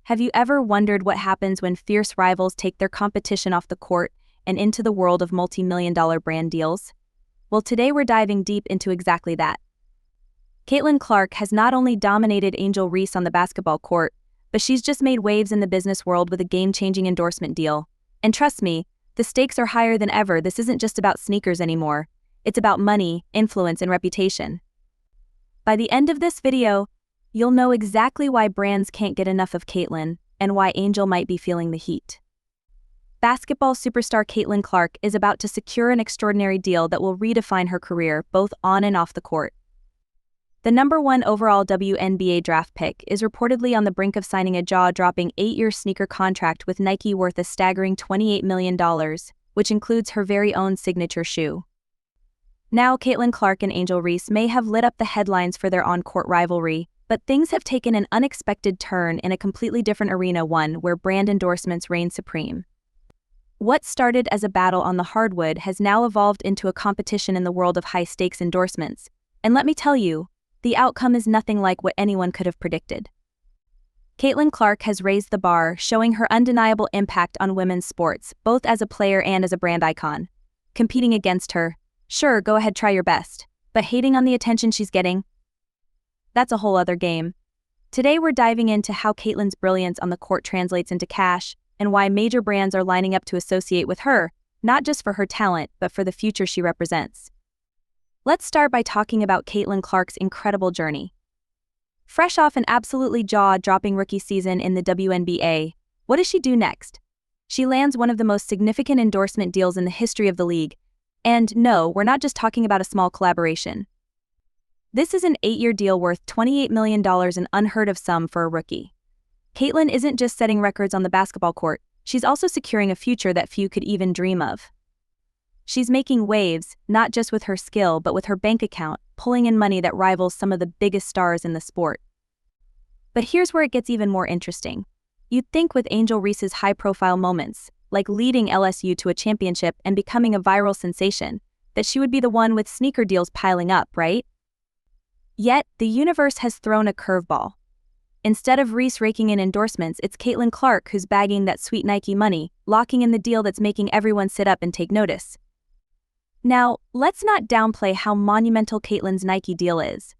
Have you ever wondered what happens when fierce rivals take their competition off the court and into the world of multi-million-dollar brand deals? Well, today we're diving deep into exactly that. Caitlin Clark has not only dominated Angel Reese on the basketball court, but she's just made waves in the business world with a game-changing endorsement deal. And trust me, the stakes are higher than ever. This isn't just about sneakers anymore. It's about money, influence, and reputation. By the end of this video, you'll know exactly why brands can't get enough of Caitlin and why Angel might be feeling the heat. Basketball superstar Caitlin Clark is about to secure an extraordinary deal that will redefine her career both on and off the court. The #1 overall WNBA draft pick is reportedly on the brink of signing a jaw-dropping 8-year sneaker contract with Nike worth a staggering $28 million, which includes her very own signature shoe. Now, Caitlin Clark and Angel Reese may have lit up the headlines for their on-court rivalry, but things have taken an unexpected turn in a completely different arena, one where brand endorsements reign supreme. What started as a battle on the hardwood has now evolved into a competition in the world of high-stakes endorsements, and let me tell you, the outcome is nothing like what anyone could have predicted. Caitlin Clark has raised the bar, showing her undeniable impact on women's sports, both as a player and as a brand icon. Competing against her, sure, go ahead, try your best, but hating on the attention she's getting? That's a whole other game. Today we're diving into how Caitlin's brilliance on the court translates into cash, and why major brands are lining up to associate with her, not just for her talent, but for the future she represents. Let's start by talking about Caitlin Clark's incredible journey. Fresh off an absolutely jaw-dropping rookie season in the WNBA, what does she do next? She lands one of the most significant endorsement deals in the history of the league. And no, we're not just talking about a small collaboration. This is an 8-year deal worth $28 million, an unheard of sum for a rookie. Caitlin isn't just setting records on the basketball court, she's also securing a future that few could even dream of. She's making waves, not just with her skill but with her bank account, pulling in money that rivals some of the biggest stars in the sport. But here's where it gets even more interesting. You'd think with Angel Reese's high-profile moments, like leading LSU to a championship and becoming a viral sensation, that she would be the one with sneaker deals piling up, right? Yet, the universe has thrown a curveball. Instead of Reese raking in endorsements, it's Caitlin Clark who's bagging that sweet Nike money, locking in the deal that's making everyone sit up and take notice. Now, let's not downplay how monumental Caitlin's Nike deal is.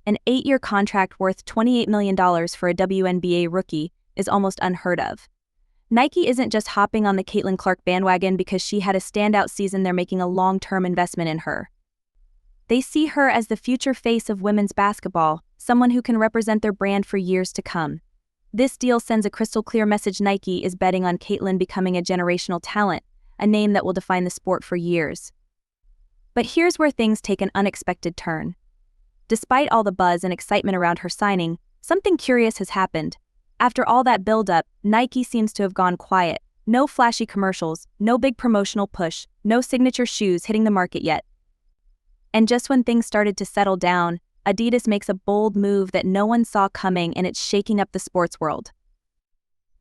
An 8-year contract worth $28 million for a WNBA rookie is almost unheard of. Nike isn't just hopping on the Caitlin Clark bandwagon because she had a standout season, they're making a long-term investment in her. They see her as the future face of women's basketball, someone who can represent their brand for years to come. This deal sends a crystal-clear message: Nike is betting on Caitlin becoming a generational talent, a name that will define the sport for years. But here's where things take an unexpected turn. Despite all the buzz and excitement around her signing, something curious has happened. After all that build-up, Nike seems to have gone quiet. No flashy commercials, no big promotional push, no signature shoes hitting the market yet. And just when things started to settle down, Adidas makes a bold move that no one saw coming, and it's shaking up the sports world.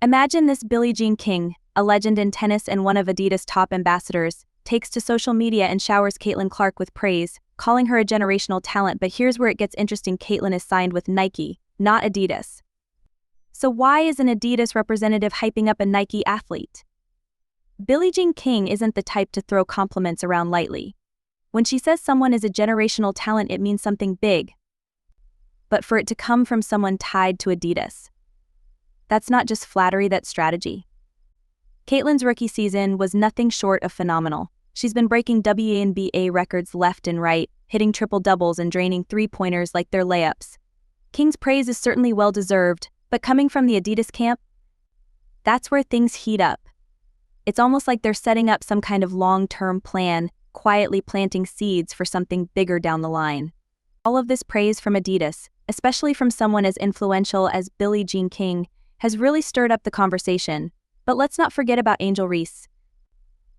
Imagine this: Billie Jean King, a legend in tennis and one of Adidas' top ambassadors, takes to social media and showers Caitlin Clark with praise, calling her a generational talent. But here's where it gets interesting: Caitlin is signed with Nike, not Adidas. So why is an Adidas representative hyping up a Nike athlete? Billie Jean King isn't the type to throw compliments around lightly. When she says someone is a generational talent, it means something big. But for it to come from someone tied to Adidas, that's not just flattery, that's strategy. Caitlin's rookie season was nothing short of phenomenal. She's been breaking WNBA records left and right, hitting triple-doubles and draining three-pointers like they're layups. King's praise is certainly well-deserved, but coming from the Adidas camp, that's where things heat up. It's almost like they're setting up some kind of long-term plan, quietly planting seeds for something bigger down the line. All of this praise from Adidas, especially from someone as influential as Billie Jean King, has really stirred up the conversation. But let's not forget about Angel Reese.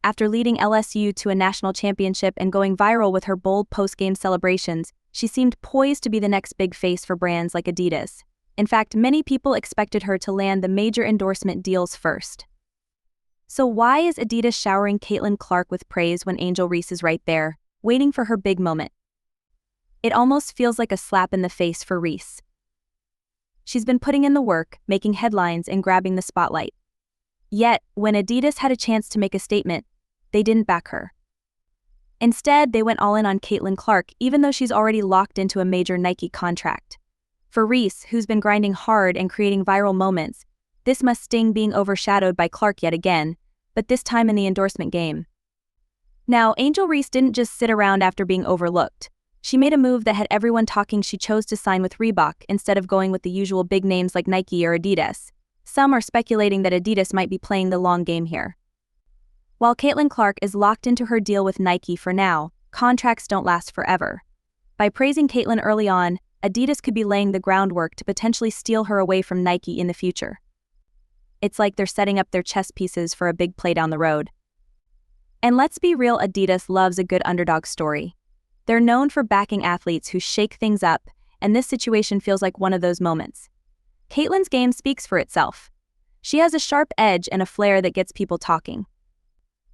After leading LSU to a national championship and going viral with her bold post-game celebrations, she seemed poised to be the next big face for brands like Adidas. In fact, many people expected her to land the major endorsement deals first. So why is Adidas showering Caitlin Clark with praise when Angel Reese is right there, waiting for her big moment? It almost feels like a slap in the face for Reese. She's been putting in the work, making headlines and grabbing the spotlight. Yet, when Adidas had a chance to make a statement, they didn't back her. Instead, they went all in on Caitlin Clark, even though she's already locked into a major Nike contract. For Reese, who's been grinding hard and creating viral moments, this must sting being overshadowed by Clark yet again, but this time in the endorsement game. Now, Angel Reese didn't just sit around after being overlooked. She made a move that had everyone talking. She chose to sign with Reebok instead of going with the usual big names like Nike or Adidas. Some are speculating that Adidas might be playing the long game here. While Caitlin Clark is locked into her deal with Nike for now, contracts don't last forever. By praising Caitlin early on, Adidas could be laying the groundwork to potentially steal her away from Nike in the future. It's like they're setting up their chess pieces for a big play down the road. And let's be real, Adidas loves a good underdog story. They're known for backing athletes who shake things up, and this situation feels like one of those moments. Caitlin's game speaks for itself. She has a sharp edge and a flair that gets people talking.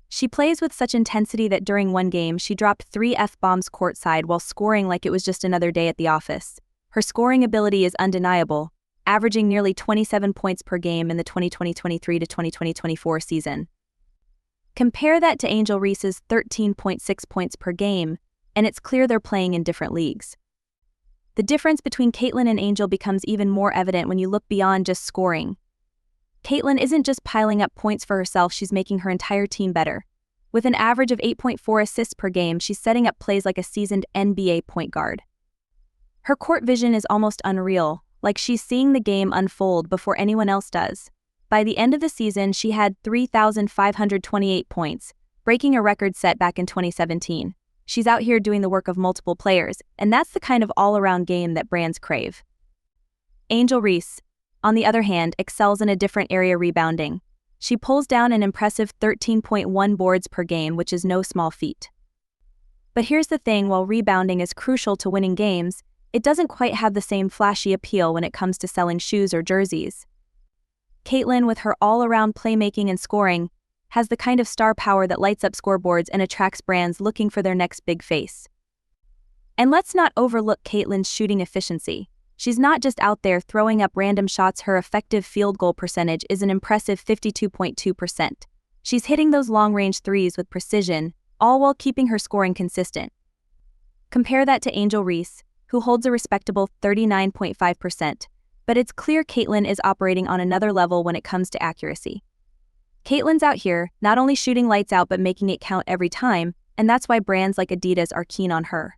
She plays with such intensity that during one game she dropped 3 F-bombs courtside while scoring like it was just another day at the office. Her scoring ability is undeniable, averaging nearly 27 points per game in the 2020-23 to 2020-24 season. Compare that to Angel Reese's 13.6 points per game, and it's clear they're playing in different leagues. The difference between Caitlin and Angel becomes even more evident when you look beyond just scoring. Caitlin isn't just piling up points for herself, she's making her entire team better. With an average of 8.4 assists per game, she's setting up plays like a seasoned NBA point guard. Her court vision is almost unreal, like she's seeing the game unfold before anyone else does. By the end of the season, she had 3,528 points, breaking a record set back in 2017. She's out here doing the work of multiple players, and that's the kind of all-around game that brands crave. Angel Reese, on the other hand, excels in a different area: rebounding. She pulls down an impressive 13.1 boards per game, which is no small feat. But here's the thing, while rebounding is crucial to winning games, it doesn't quite have the same flashy appeal when it comes to selling shoes or jerseys. Caitlin, with her all-around playmaking and scoring, has the kind of star power that lights up scoreboards and attracts brands looking for their next big face. And let's not overlook Caitlin's shooting efficiency. She's not just out there throwing up random shots, her effective field goal percentage is an impressive 52.2%. She's hitting those long-range threes with precision, all while keeping her scoring consistent. Compare that to Angel Reese, who holds a respectable 39.5%, but it's clear Caitlin is operating on another level when it comes to accuracy. Caitlin's out here, not only shooting lights out but making it count every time, and that's why brands like Adidas are keen on her.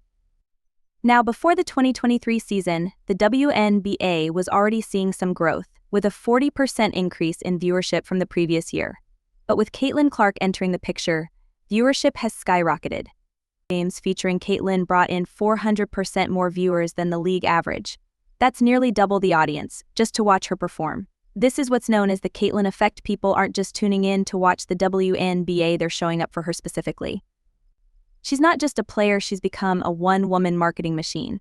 Now, before the 2023 season, the WNBA was already seeing some growth, with a 40% increase in viewership from the previous year. But with Caitlin Clark entering the picture, viewership has skyrocketed. Games featuring Caitlin brought in 400% more viewers than the league average. That's nearly double the audience, just to watch her perform. This is what's known as the Caitlin effect. People aren't just tuning in to watch the WNBA, they're showing up for her specifically. She's not just a player, she's become a one-woman marketing machine.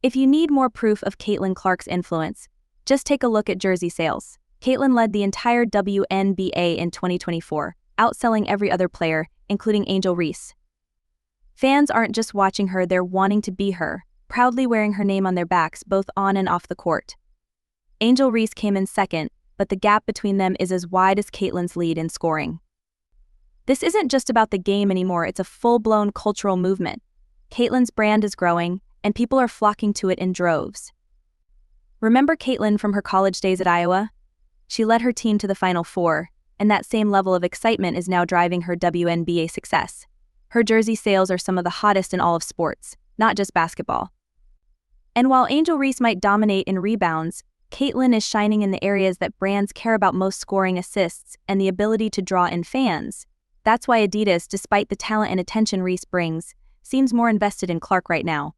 If you need more proof of Caitlin Clark's influence, just take a look at jersey sales. Caitlin led the entire WNBA in 2024, outselling every other player, including Angel Reese. Fans aren't just watching her, they're wanting to be her, proudly wearing her name on their backs both on and off the court. Angel Reese came in second, but the gap between them is as wide as Caitlin's lead in scoring. This isn't just about the game anymore, it's a full-blown cultural movement. Caitlin's brand is growing, and people are flocking to it in droves. Remember Caitlin from her college days at Iowa? She led her team to the Final Four, and that same level of excitement is now driving her WNBA success. Her jersey sales are some of the hottest in all of sports, not just basketball. And while Angel Reese might dominate in rebounds, Caitlin is shining in the areas that brands care about most: scoring, assists, and the ability to draw in fans. That's why Adidas, despite the talent and attention Reese brings, seems more invested in Clark right now.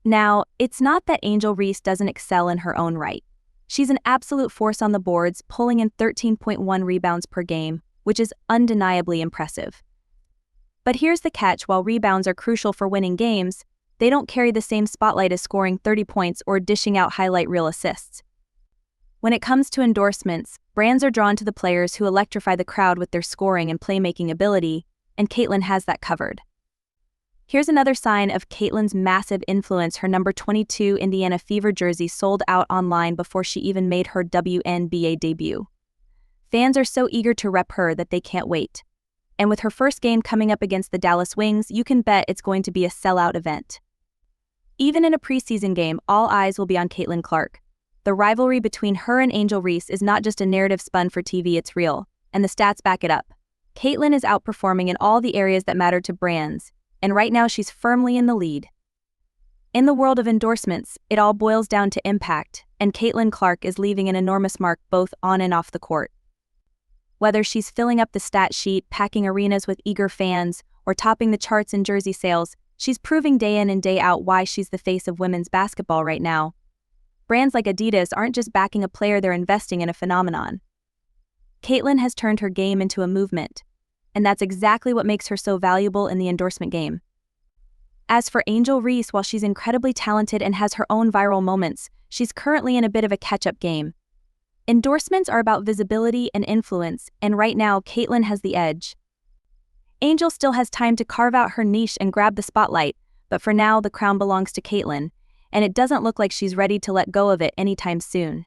Now, it's not that Angel Reese doesn't excel in her own right. She's an absolute force on the boards, pulling in 13.1 rebounds per game, which is undeniably impressive. But here's the catch: while rebounds are crucial for winning games, they don't carry the same spotlight as scoring 30 points or dishing out highlight reel assists. When it comes to endorsements, brands are drawn to the players who electrify the crowd with their scoring and playmaking ability, and Caitlin has that covered. Here's another sign of Caitlyn's massive influence. Her number 22 Indiana Fever jersey sold out online before she even made her WNBA debut. Fans are so eager to rep her that they can't wait. And with her first game coming up against the Dallas Wings, you can bet it's going to be a sellout event. Even in a preseason game, all eyes will be on Caitlin Clark. The rivalry between her and Angel Reese is not just a narrative spun for TV, it's real, and the stats back it up. Caitlin is outperforming in all the areas that matter to brands, and right now she's firmly in the lead. In the world of endorsements, it all boils down to impact, and Caitlin Clark is leaving an enormous mark both on and off the court. Whether she's filling up the stat sheet, packing arenas with eager fans, or topping the charts in jersey sales, she's proving day in and day out why she's the face of women's basketball right now. Brands like Adidas aren't just backing a player, they're investing in a phenomenon. Caitlin has turned her game into a movement, and that's exactly what makes her so valuable in the endorsement game. As for Angel Reese, while she's incredibly talented and has her own viral moments, she's currently in a bit of a catch-up game. Endorsements are about visibility and influence, and right now Caitlin has the edge. Angel still has time to carve out her niche and grab the spotlight, but for now the crown belongs to Caitlin, and it doesn't look like she's ready to let go of it anytime soon.